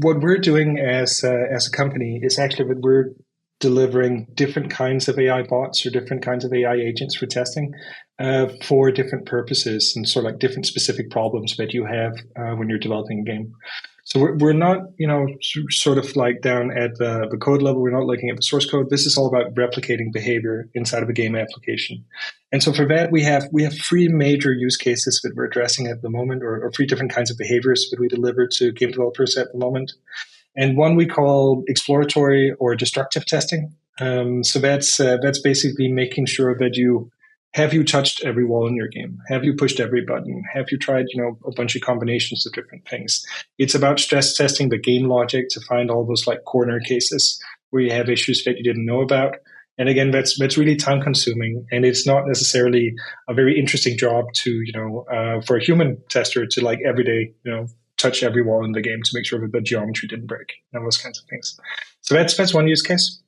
what we're doing as a company is actually that we're delivering different kinds of AI bots or different kinds of AI agents for testing for different purposes and sort of like different specific problems that you have when you're developing a game. So we're not, sort of like down at the code level. We're not looking at the source code. This is all about replicating behavior inside of a game application. And so for that, we have three major use cases that we're addressing at the moment, or three different kinds of behaviors that we deliver to game developers at the moment. And one we call exploratory or destructive testing. So that's basically making sure that have you touched every wall in your game? Have you pushed every button? Have you tried, a bunch of combinations of different things? It's about stress testing the game logic to find all those like corner cases where you have issues that you didn't know about. And again, that's really time consuming, and it's not necessarily a very interesting job to, for a human tester to like every day, touch every wall in the game to make sure that the geometry didn't break and those kinds of things. So that's one use case.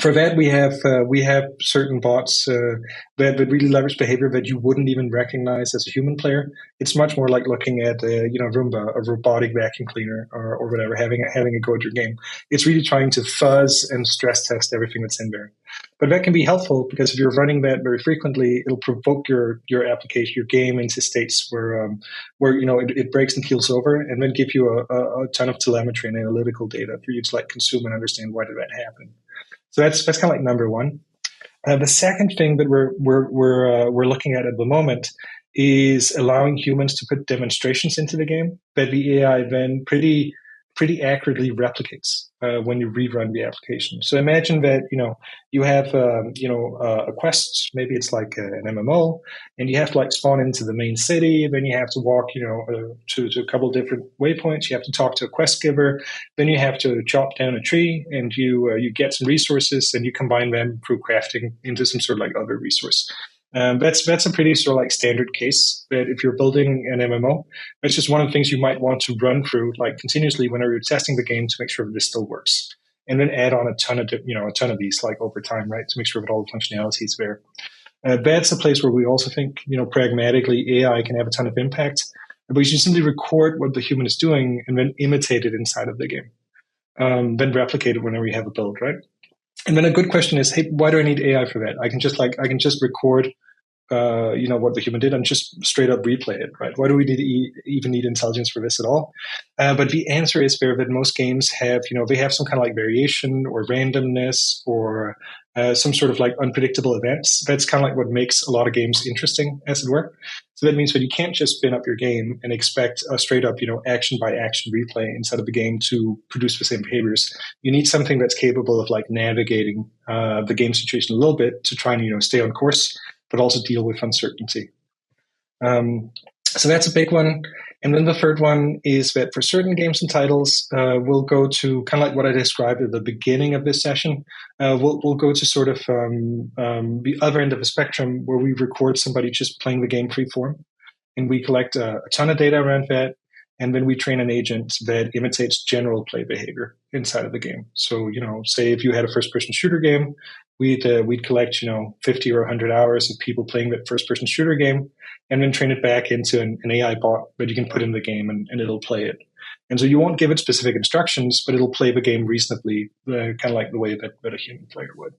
For that, we have certain bots that really leverage behavior that you wouldn't even recognize as a human player. It's much more like looking at Roomba, a robotic vacuum cleaner, or whatever, having a go at your game. It's really trying to fuzz and stress test everything that's in there. But that can be helpful because if you're running that very frequently, it'll provoke your application, your game, into states where it breaks and keels over, and then give you a ton of telemetry and analytical data for you to like consume and understand why did that happen. So that's kind of like number one. The second thing that we're looking at the moment is allowing humans to put demonstrations into the game that the AI then pretty accurately replicates when you rerun the application. So imagine that you have a quest, maybe it's like an MMO, and you have to like spawn into the main city. Then you have to walk to a couple different waypoints. You have to talk to a quest giver. Then you have to chop down a tree, and you get some resources, and you combine them through crafting into some sort of like other resource. That's a pretty sort of like standard case that if you're building an MMO, it's just one of the things you might want to run through like continuously whenever you're testing the game to make sure that this still works, and then add on a ton of these like over time, right, to make sure that all the functionality is there. That's a place where we also think pragmatically AI can have a ton of impact, but you should simply record what the human is doing and then imitate it inside of the game, then replicate it whenever you have a build, right? And then a good question is, hey, why do I need AI for that? I can just record, what the human did and just straight up replay it, right? Why do we even need intelligence for this at all? But the answer is there that most games have, they have some kind of like variation or randomness or some sort of like unpredictable events. That's kind of like what makes a lot of games interesting, as it were. So that means that you can't just spin up your game and expect a straight up, action by action replay inside of the game to produce the same behaviors. You need something that's capable of like navigating the game situation a little bit to try and, stay on course, but also deal with uncertainty. So that's a big one. And then the third one is that for certain games and titles, we'll go to kind of like what I described at the beginning of this session. We'll go to sort of the other end of the spectrum where we record somebody just playing the game freeform, and we collect a ton of data around that. And then we train an agent that imitates general play behavior inside of the game. So, say if you had a first-person shooter game, we'd collect, 50 or 100 hours of people playing that first-person shooter game, and then train it back into an AI bot that you can put in the game, and it'll play it. And so you won't give it specific instructions, but it'll play the game reasonably, kind of like the way that a human player would.